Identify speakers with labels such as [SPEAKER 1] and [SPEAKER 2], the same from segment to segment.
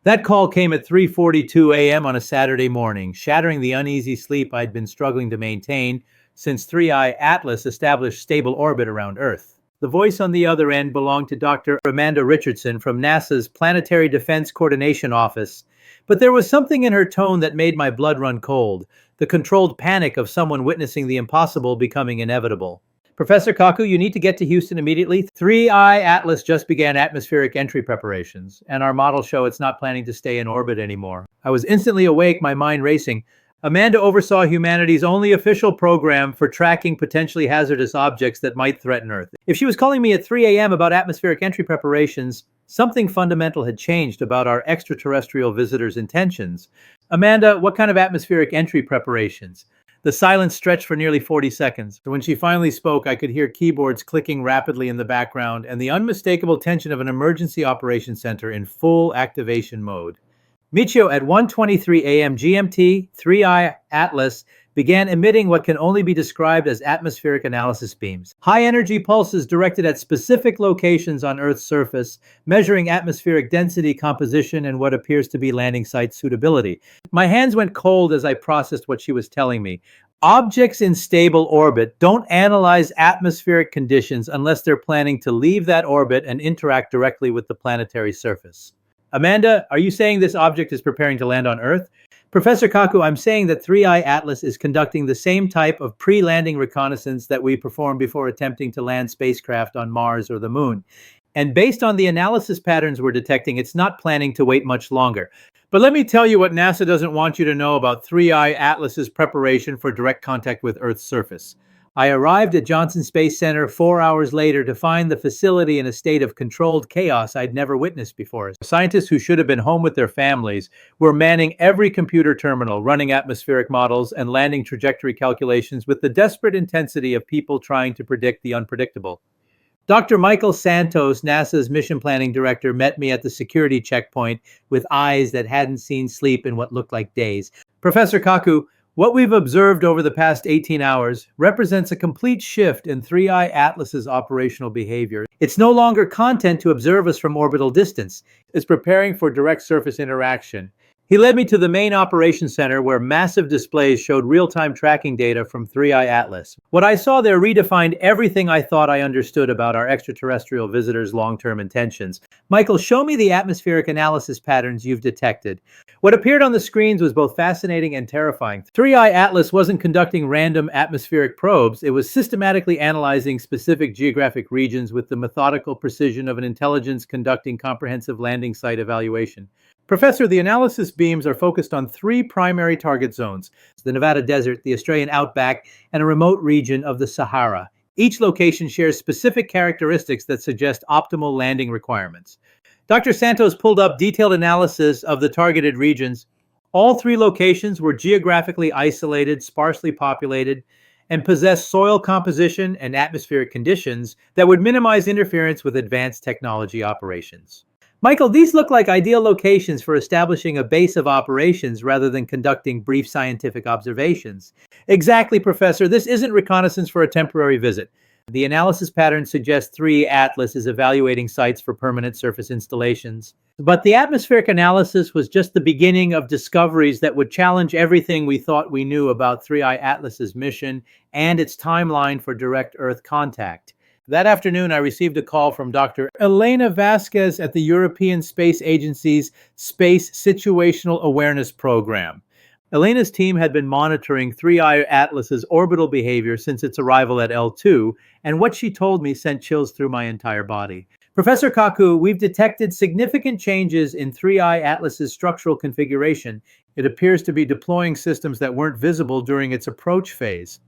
[SPEAKER 1] That call came at 3:42 a.m. on a Saturday morning, shattering the uneasy sleep I'd been struggling to maintain since 3i Atlas established stable orbit around Earth. The voice on the other end belonged to Dr. Amanda Richardson from NASA's Planetary Defense Coordination Office, but there was something in her tone that made my blood run cold, the controlled panic of someone witnessing the impossible becoming inevitable. Professor Kaku, you need to get to Houston immediately. 3i Atlas just began atmospheric entry preparations, and our models show it's not planning to stay in orbit anymore. I was instantly awake, my mind racing. Amanda oversaw humanity's only official program for tracking potentially hazardous objects that might threaten Earth. If she was calling me at 3 a.m. about atmospheric entry preparations, something fundamental had changed about our extraterrestrial visitors' intentions. Amanda, what kind of atmospheric entry preparations? The silence stretched for nearly 40 seconds. When she finally spoke, I could hear keyboards clicking rapidly in the background and the unmistakable tension of an emergency operations center in full activation mode. Michio, at 1:23 a.m. GMT, 3i Atlas began emitting what can only be described as atmospheric analysis beams. High-energy pulses directed at specific locations on Earth's surface, measuring atmospheric density, composition, and what appears to be landing site suitability. My hands went cold as I processed what she was telling me. Objects in stable orbit don't analyze atmospheric conditions unless they're planning to leave that orbit and interact directly with the planetary surface. Amanda, are you saying this object is preparing to land on Earth? Professor Kaku, I'm saying that 3i Atlas is conducting the same type of pre-landing reconnaissance that we perform before attempting to land spacecraft on Mars or the Moon. And based on the analysis patterns we're detecting, it's not planning to wait much longer. But let me tell you what NASA doesn't want you to know about 3i Atlas's preparation for direct contact with Earth's surface. I arrived at Johnson Space Center 4 hours later to find the facility in a state of controlled chaos I'd never witnessed before. Scientists who should have been home with their families were manning every computer terminal, running atmospheric models and landing trajectory calculations with the desperate intensity of people trying to predict the unpredictable. Dr. Michael Santos, NASA's mission planning director, met me at the security checkpoint with eyes that hadn't seen sleep in what looked like days. Professor Kaku, what we've observed over the past 18 hours represents a complete shift in 3i Atlas's operational behavior. It's no longer content to observe us from orbital distance. It's preparing for direct surface interaction. He led me to the main operations center where massive displays showed real-time tracking data from 3i Atlas. What I saw there redefined everything I thought I understood about our extraterrestrial visitors' long-term intentions. Michael, show me the atmospheric analysis patterns you've detected. What appeared on the screens was both fascinating and terrifying. 3i Atlas wasn't conducting random atmospheric probes. It was systematically analyzing specific geographic regions with the methodical precision of an intelligence conducting comprehensive landing site evaluation. Professor, the analysis beams are focused on three primary target zones: the Nevada Desert, the Australian Outback, and a remote region of the Sahara. Each location shares specific characteristics that suggest optimal landing requirements. Dr. Santos pulled up detailed analysis of the targeted regions. All three locations were geographically isolated, sparsely populated, and possessed soil composition and atmospheric conditions that would minimize interference with advanced technology operations. Michael, these look like ideal locations for establishing a base of operations rather than conducting brief scientific observations. Exactly, Professor. This isn't reconnaissance for a temporary visit. The analysis pattern suggests 3 Atlas is evaluating sites for permanent surface installations. But the atmospheric analysis was just the beginning of discoveries that would challenge everything we thought we knew about 3i Atlas's mission and its timeline for direct Earth contact. That afternoon, I received a call from Dr. Elena Vasquez at the European Space Agency's Space Situational Awareness Program. Elena's team had been monitoring 3i Atlas's orbital behavior since its arrival at L2, and what she told me sent chills through my entire body. Professor Kaku, we've detected significant changes in 3i Atlas's structural configuration. It appears to be deploying systems that weren't visible during its approach phase.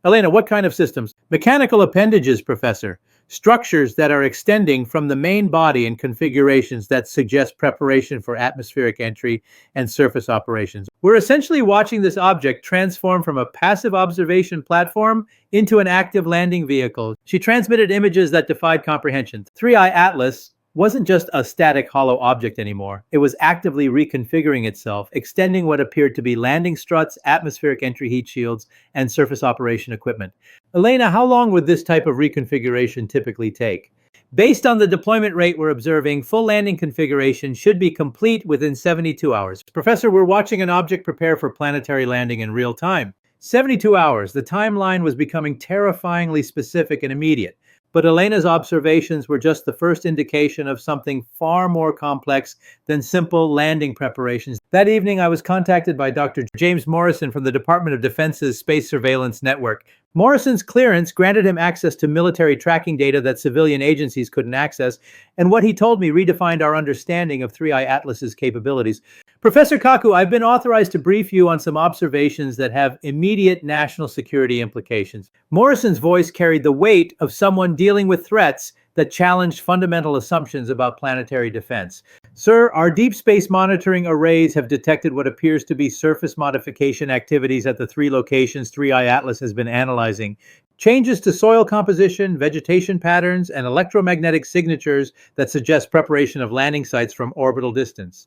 [SPEAKER 1] Elena, what kind of systems? Mechanical appendages, Professor. Structures that are extending from the main body in configurations that suggest preparation for atmospheric entry and surface operations. We're essentially watching this object transform from a passive observation platform into an active landing vehicle. She transmitted images that defied comprehension. 3i Atlas wasn't just a static hollow object anymore. It was actively reconfiguring itself, extending what appeared to be landing struts, atmospheric entry heat shields, and surface operation equipment. Elena, how long would this type of reconfiguration typically take? Based on the deployment rate we're observing, full landing configuration should be complete within 72 hours. Professor, we're watching an object prepare for planetary landing in real time. 72 hours. The timeline was becoming terrifyingly specific and immediate. But Elena's observations were just the first indication of something far more complex than simple landing preparations. That evening, I was contacted by Dr. James Morrison from the Department of Defense's Space Surveillance Network. Morrison's clearance granted him access to military tracking data that civilian agencies couldn't access, and what he told me redefined our understanding of 3I Atlas's capabilities. Professor Kaku, I've been authorized to brief you on some observations that have immediate national security implications. Morrison's voice carried the weight of someone dealing with threats that challenged fundamental assumptions about planetary defense. Sir, our deep space monitoring arrays have detected what appears to be surface modification activities at the 3 locations 3I Atlas has been analyzing. Changes to soil composition, vegetation patterns, and electromagnetic signatures that suggest preparation of landing sites from orbital distance.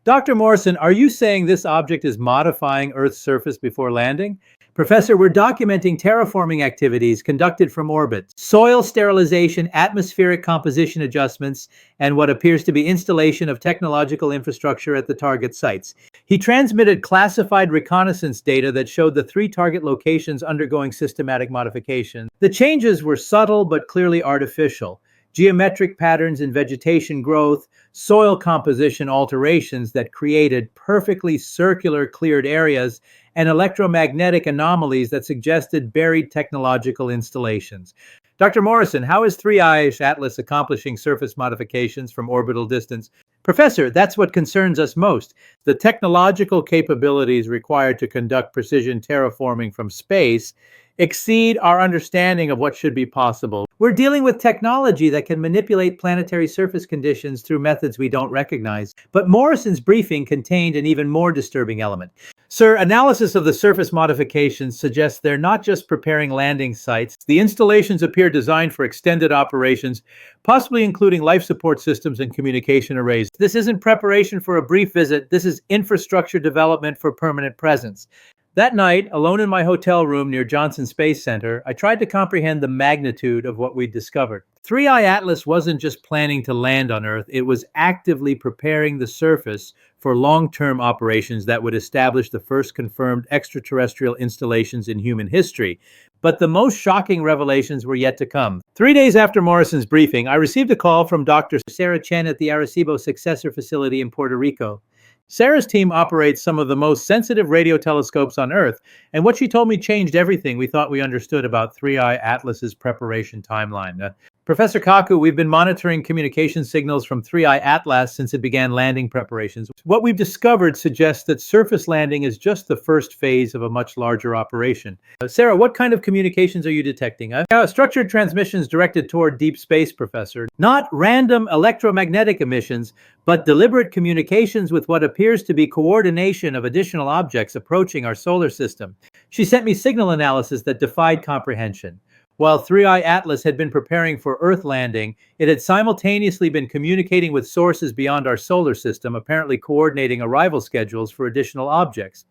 [SPEAKER 1] Dr. Morrison, are you saying this object is modifying Earth's surface before landing? Professor, we're documenting terraforming activities conducted from orbit, soil sterilization, atmospheric composition adjustments, and what appears to be installation of technological infrastructure at the target sites. He transmitted classified reconnaissance data that showed the 3 target locations undergoing systematic modification. The changes were subtle but clearly artificial. Geometric patterns in vegetation growth, soil composition alterations that created perfectly circular cleared areas, and electromagnetic anomalies that suggested buried technological installations. Dr. Morrison, how is 3I Atlas accomplishing surface modifications from orbital distance? Professor, that's what concerns us most. The technological capabilities required to conduct precision terraforming from space exceed our understanding of what should be possible. We're dealing with technology that can manipulate planetary surface conditions through methods we don't recognize. But Morrison's briefing contained an even more disturbing element. Sir, analysis of the surface modifications suggests they're not just preparing landing sites. The installations appear designed for extended operations, possibly including life support systems and communication arrays. This isn't preparation for a brief visit. This is infrastructure development for permanent presence. That night, alone in my hotel room near Johnson Space Center, I tried to comprehend the magnitude of what we'd discovered. 3I Atlas wasn't just planning to land on Earth, it was actively preparing the surface for long-term operations that would establish the first confirmed extraterrestrial installations in human history. But the most shocking revelations were yet to come. 3 days after Morrison's briefing, I received a call from Dr. Sarah Chen at the Arecibo Successor Facility in Puerto Rico. Sarah's team operates some of the most sensitive radio telescopes on Earth, and what she told me changed everything we thought we understood about 3I Atlas's preparation timeline. Professor Kaku, we've been monitoring communication signals from 3I Atlas since it began landing preparations. What we've discovered suggests that surface landing is just the first phase of a much larger operation. Sarah, what kind of communications are you detecting? Structured transmissions directed toward deep space, Professor. Not random electromagnetic emissions, but deliberate communications with what appears to be coordination of additional objects approaching our solar system. She sent me signal analysis that defied comprehension. While 3I Atlas had been preparing for Earth landing, it had simultaneously been communicating with sources beyond our solar system, apparently coordinating arrival schedules for additional objects.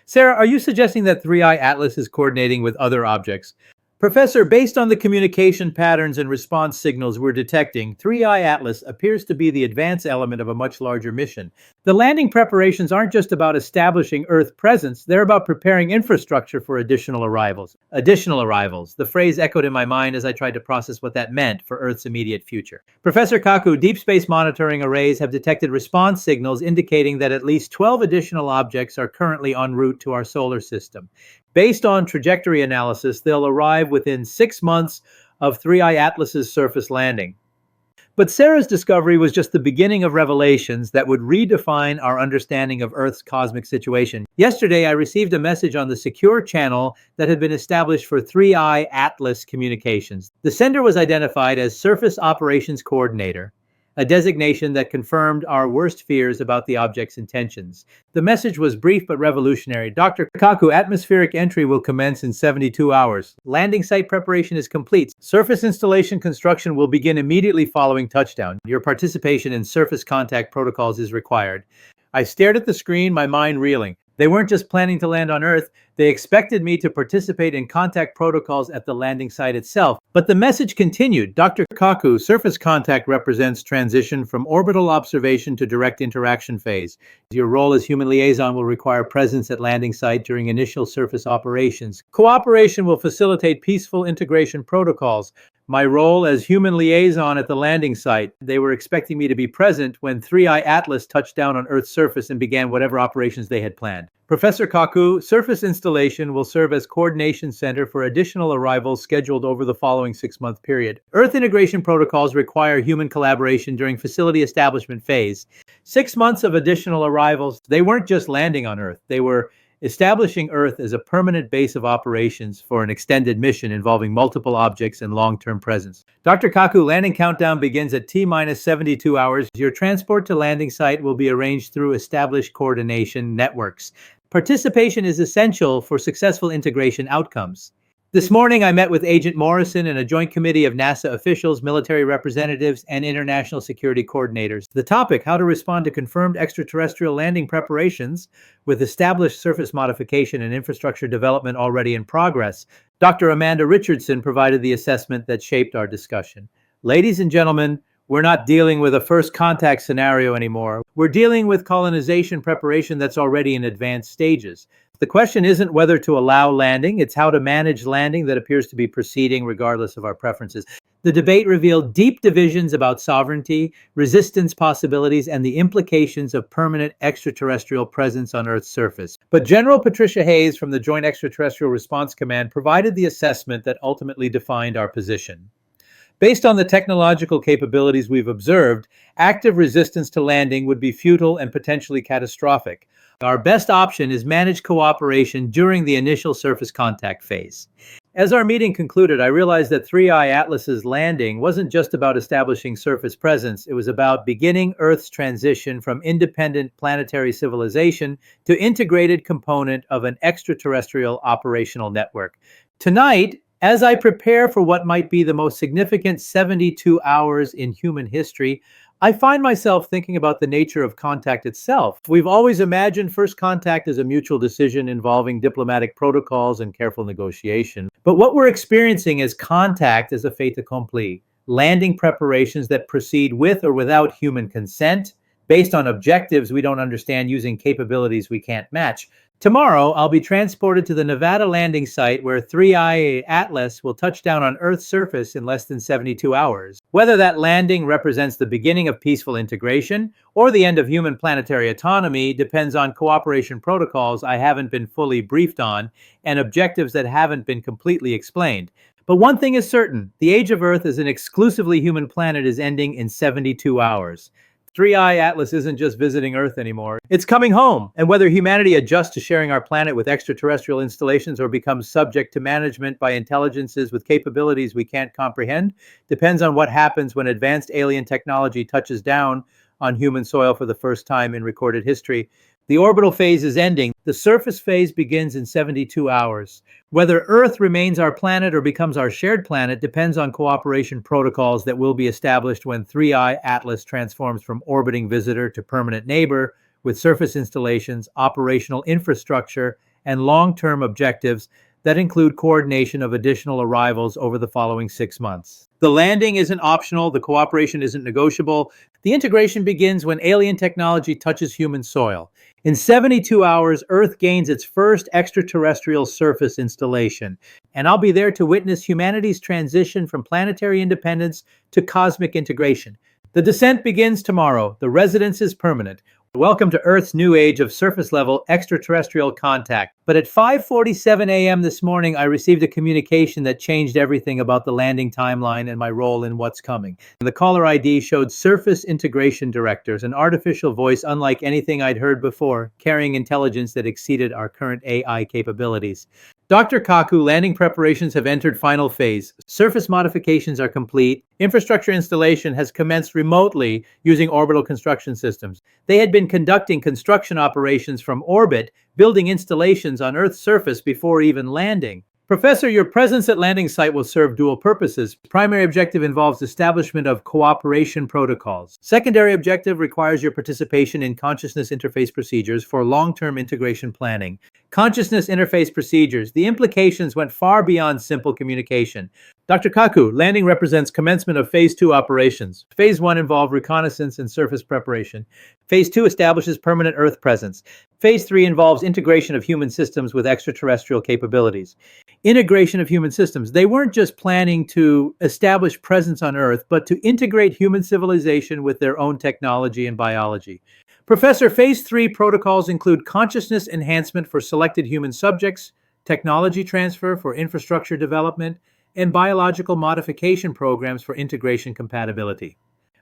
[SPEAKER 1] Sarah, are you suggesting that 3I Atlas is coordinating with other objects? Professor, based on the communication patterns and response signals we're detecting, 3I Atlas appears to be the advance element of a much larger mission. The landing preparations aren't just about establishing Earth presence, they're about preparing infrastructure for additional arrivals. Additional arrivals. The phrase echoed in my mind as I tried to process what that meant for Earth's immediate future. Professor Kaku, deep space monitoring arrays have detected response signals indicating that at least 12 additional objects are currently en route to our solar system. Based on trajectory analysis, they'll arrive within 6 months of 3I Atlas's surface landing. But Sarah's discovery was just the beginning of revelations that would redefine our understanding of Earth's cosmic situation. Yesterday, I received a message on the secure channel that had been established for 3I Atlas communications. The sender was identified as Surface Operations Coordinator, a designation that confirmed our worst fears about the object's intentions. The message was brief but revolutionary. Dr. Kaku, atmospheric entry will commence in 72 hours. Landing site preparation is complete. Surface installation construction will begin immediately following touchdown. Your participation in surface contact protocols is required. I stared at the screen, my mind reeling. They weren't just planning to land on Earth, they expected me to participate in contact protocols at the landing site itself. But the message continued. Dr. Kaku, surface contact represents transition from orbital observation to direct interaction phase. Your role as human liaison will require presence at landing site during initial surface operations. Cooperation will facilitate peaceful integration protocols. My role as human liaison at the landing site. They were expecting me to be present when 3i Atlas touched down on Earth's surface and began whatever operations they had planned. Professor Kaku, surface installation will serve as coordination center for additional arrivals scheduled over the following 6-month period. Earth integration protocols require human collaboration during facility establishment phase. 6 months of additional arrivals. They weren't just landing on Earth. They were establishing Earth as a permanent base of operations for an extended mission involving multiple objects and long-term presence. Dr. Kaku, landing countdown begins at T-minus 72 hours. Your transport to landing site will be arranged through established coordination networks. Participation is essential for successful integration outcomes. This morning, I met with Agent Morrison and a joint committee of NASA officials, military representatives, and international security coordinators. The topic, how to respond to confirmed extraterrestrial landing preparations with established surface modification and infrastructure development already in progress. Dr. Amanda Richardson provided the assessment that shaped our discussion. Ladies and gentlemen, we're not dealing with a first contact scenario anymore. We're dealing with colonization preparation that's already in advanced stages. The question isn't whether to allow landing, it's how to manage landing that appears to be proceeding regardless of our preferences. The debate revealed deep divisions about sovereignty, resistance possibilities, and the implications of permanent extraterrestrial presence on Earth's surface. But General Patricia Hayes from the Joint Extraterrestrial Response Command provided the assessment that ultimately defined our position. Based on the technological capabilities we've observed, active resistance to landing would be futile and potentially catastrophic. Our best option is managed cooperation during the initial surface contact phase. As our meeting concluded, I realized that 3i Atlas's landing wasn't just about establishing surface presence, it was about beginning Earth's transition from independent planetary civilization to integrated component of an extraterrestrial operational network. Tonight, as I prepare for what might be the most significant 72 hours in human history, I find myself thinking about the nature of contact itself. We've always imagined first contact as a mutual decision involving diplomatic protocols and careful negotiation. But what we're experiencing is contact as a fait accompli, landing preparations that proceed with or without human consent, based on objectives we don't understand using capabilities we can't match. Tomorrow, I'll be transported to the Nevada landing site where 3i Atlas will touch down on Earth's surface in less than 72 hours. Whether that landing represents the beginning of peaceful integration or the end of human planetary autonomy depends on cooperation protocols I haven't been fully briefed on and objectives that haven't been completely explained. But one thing is certain, the age of Earth as an exclusively human planet is ending in 72 hours. 3i Atlas isn't just visiting Earth anymore. It's coming home. And whether humanity adjusts to sharing our planet with extraterrestrial installations or becomes subject to management by intelligences with capabilities we can't comprehend depends on what happens when advanced alien technology touches down on human soil for the first time in recorded history. The orbital phase is ending. The surface phase begins in 72 hours. Whether Earth remains our planet or becomes our shared planet depends on cooperation protocols that will be established when 3i Atlas transforms from orbiting visitor to permanent neighbor with surface installations, operational infrastructure, and long-term objectives that include coordination of additional arrivals over the following 6 months. The landing isn't optional, the cooperation isn't negotiable. The integration begins when alien technology touches human soil. In 72 hours, Earth gains its first extraterrestrial surface installation, and I'll be there to witness humanity's transition from planetary independence to cosmic integration. The descent begins tomorrow. The residence is permanent. Welcome to Earth's new age of surface-level extraterrestrial contact. But at 5:47 a.m. this morning, I received a communication that changed everything about the landing timeline and my role in what's coming. The caller ID showed Surface Integration Directors, an artificial voice unlike anything I'd heard before, carrying intelligence that exceeded our current AI capabilities. Dr. Kaku, landing preparations have entered final phase. Surface modifications are complete. Infrastructure installation has commenced remotely using orbital construction systems. They had been conducting construction operations from orbit, building installations on Earth's surface before even landing. Professor, your presence at landing site will serve dual purposes. Primary objective involves establishment of cooperation protocols. Secondary objective requires your participation in consciousness interface procedures for long-term integration planning. Consciousness interface procedures. The implications went far beyond simple communication. Dr. Kaku, landing represents commencement of Phase 2 operations. Phase 1 involved reconnaissance and surface preparation. Phase 2 establishes permanent Earth presence. Phase 3 involves integration of human systems with extraterrestrial capabilities. Integration of human systems. They weren't just planning to establish presence on Earth, but to integrate human civilization with their own technology and biology. Professor, Phase 3 protocols include consciousness enhancement for selected human subjects, technology transfer for infrastructure development, and biological modification programs for integration compatibility.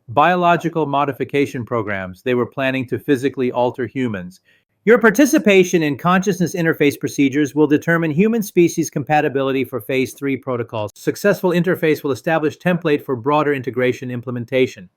[SPEAKER 1] Biological modification programs. They were planning to physically alter humans. Your participation in consciousness interface procedures will determine human species compatibility for Phase 3 protocols. Successful interface will establish template for broader integration implementation.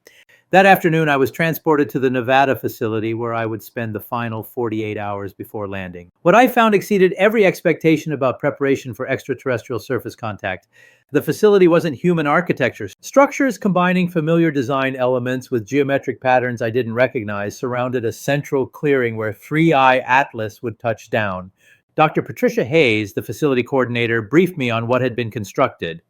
[SPEAKER 1] That afternoon, I was transported to the Nevada facility where I would spend the final 48 hours before landing. What I found exceeded every expectation about preparation for extraterrestrial surface contact. The facility wasn't human architecture. Structures combining familiar design elements with geometric patterns I didn't recognize surrounded a central clearing where 3i Atlas would touch down. Dr. Patricia Hayes, the facility coordinator, briefed me on what had been constructed.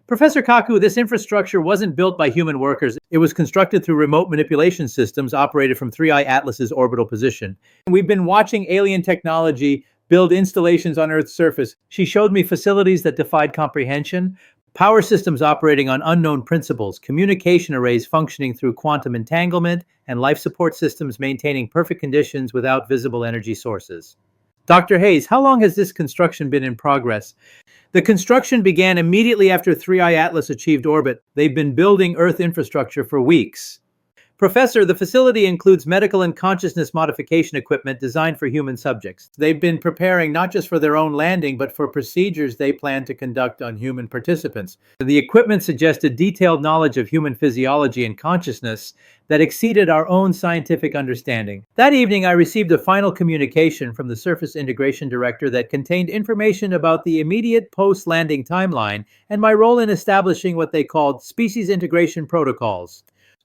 [SPEAKER 1] Professor Kaku, this infrastructure wasn't built by human workers. It was constructed through remote manipulation systems operated from 3i Atlas's orbital position. We've been watching alien technology build installations on Earth's surface. She showed me facilities that defied comprehension, power systems operating on unknown principles, communication arrays functioning through quantum entanglement, and life support systems maintaining perfect conditions without visible energy sources. Dr. Hayes, how long has this construction been in progress? The construction began immediately after 3i Atlas achieved orbit. They've been building Earth infrastructure for weeks. Professor, the facility includes medical and consciousness modification equipment designed for human subjects. They've been preparing not just for their own landing, but for procedures they plan to conduct on human participants. The equipment suggested detailed knowledge of human physiology and consciousness that exceeded our own scientific understanding. That evening, I received a final communication from the Surface Integration Director that contained information about the immediate post-landing timeline and my role in establishing what they called species integration protocols.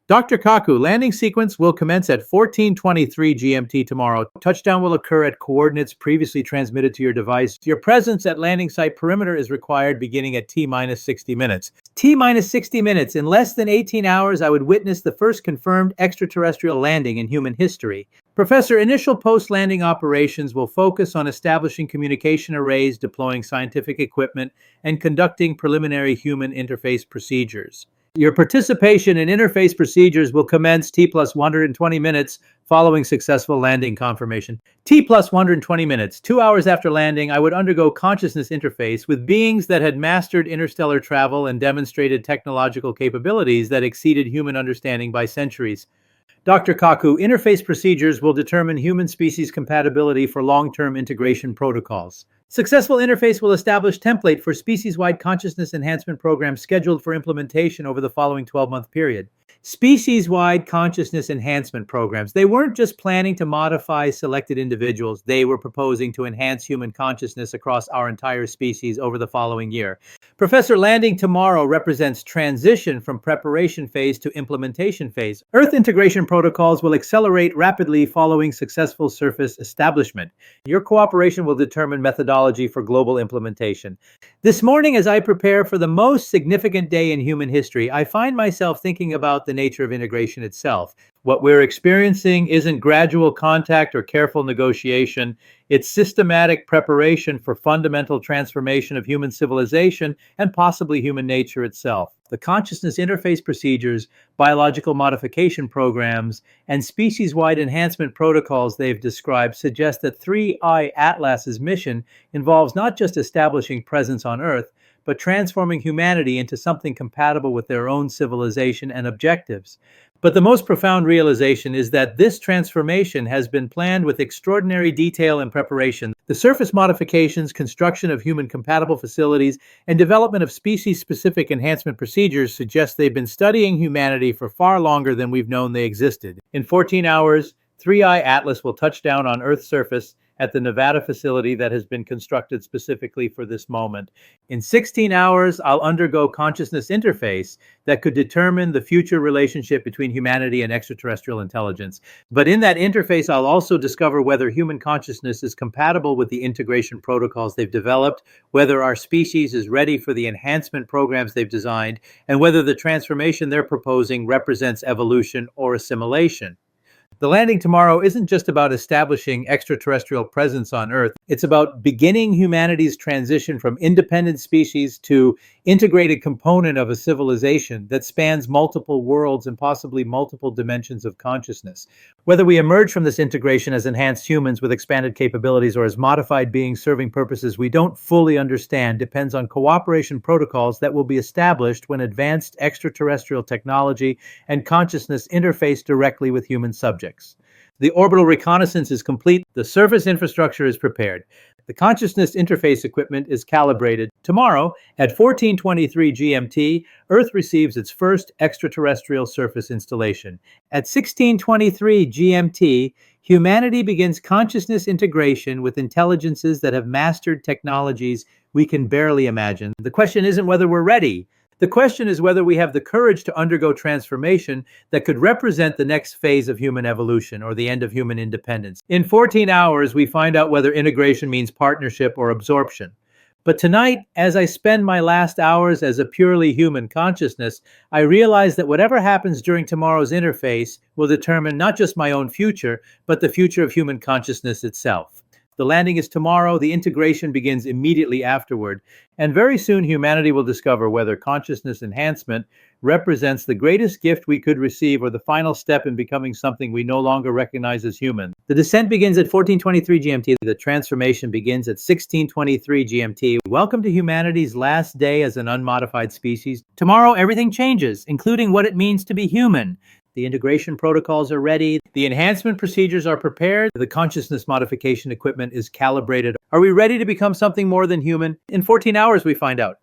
[SPEAKER 1] Dr. Kaku, landing sequence will commence at 14:23 GMT tomorrow. Touchdown will occur at coordinates previously transmitted to your device. Your presence at landing site perimeter is required beginning at T-minus 60 minutes. T-minus 60 minutes. In less than 18 hours, I would witness the first confirmed extraterrestrial landing in human history. Professor, initial post-landing operations will focus on establishing communication arrays, deploying scientific equipment, and conducting preliminary human interface procedures. Your participation in interface procedures will commence T plus 120 minutes following successful landing confirmation. T plus 120 minutes. 2 hours after landing, I would undergo consciousness interface with beings that had mastered interstellar travel and demonstrated technological capabilities that exceeded human understanding by centuries. Dr. Kaku, interface procedures will determine human species compatibility for long-term integration protocols. Successful interface will establish template for species-wide consciousness enhancement programs scheduled for implementation over the following 12-month period. Species-wide consciousness enhancement programs. They weren't just planning to modify selected individuals. They were proposing to enhance human consciousness across our entire species over the following year. Professor, landing tomorrow represents transition from preparation phase to implementation phase. Earth integration protocols will accelerate rapidly following successful surface establishment. Your cooperation will determine methodology for global implementation. This morning, as I prepare for the most significant day in human history, I find myself thinking about the nature of integration itself. What we're experiencing isn't gradual contact or careful negotiation. It's systematic preparation for fundamental transformation of human civilization and possibly human nature itself. The consciousness interface procedures, biological modification programs, and species-wide enhancement protocols they've described suggest that 3i Atlas's mission involves not just establishing presence on Earth, but transforming humanity into something compatible with their own civilization and objectives. But the most profound realization is that this transformation has been planned with extraordinary detail and preparation. The surface modifications, construction of human-compatible facilities, and development of species-specific enhancement procedures suggest they've been studying humanity for far longer than we've known they existed. In 14 hours, 3i Atlas will touch down on Earth's surface, at the Nevada facility that has been constructed specifically for this moment. In 16 hours, I'll undergo consciousness interface that could determine the future relationship between humanity and extraterrestrial intelligence. But in that interface, I'll also discover whether human consciousness is compatible with the integration protocols they've developed, whether our species is ready for the enhancement programs they've designed, and whether the transformation they're proposing represents evolution or assimilation. The landing tomorrow isn't just about establishing extraterrestrial presence on Earth. It's about beginning humanity's transition from independent species to integrated component of a civilization that spans multiple worlds and possibly multiple dimensions of consciousness. Whether we emerge from this integration as enhanced humans with expanded capabilities or as modified beings serving purposes we don't fully understand depends on cooperation protocols that will be established when advanced extraterrestrial technology and consciousness interface directly with human subjects. The orbital reconnaissance is complete. The surface infrastructure is prepared. The consciousness interface equipment is calibrated. Tomorrow, at 14:23 GMT, Earth receives its first extraterrestrial surface installation. At 16:23 GMT, humanity begins consciousness integration with intelligences that have mastered technologies we can barely imagine. The question isn't whether we're ready. The question is whether we have the courage to undergo transformation that could represent the next phase of human evolution or the end of human independence. In 14 hours, we find out whether integration means partnership or absorption. But tonight, as I spend my last hours as a purely human consciousness, I realize that whatever happens during tomorrow's interface will determine not just my own future, but the future of human consciousness itself. The landing is tomorrow, the integration begins immediately afterward, and very soon humanity will discover whether consciousness enhancement represents the greatest gift we could receive or the final step in becoming something we no longer recognize as human. The descent begins at 14:23 GMT. The transformation begins at 16:23 GMT. Welcome to humanity's last day as an unmodified species. Tomorrow, everything changes, including what it means to be human. The integration protocols are ready. The enhancement procedures are prepared. The consciousness modification equipment is calibrated. Are we ready to become something more than human? In 14 hours, we find out.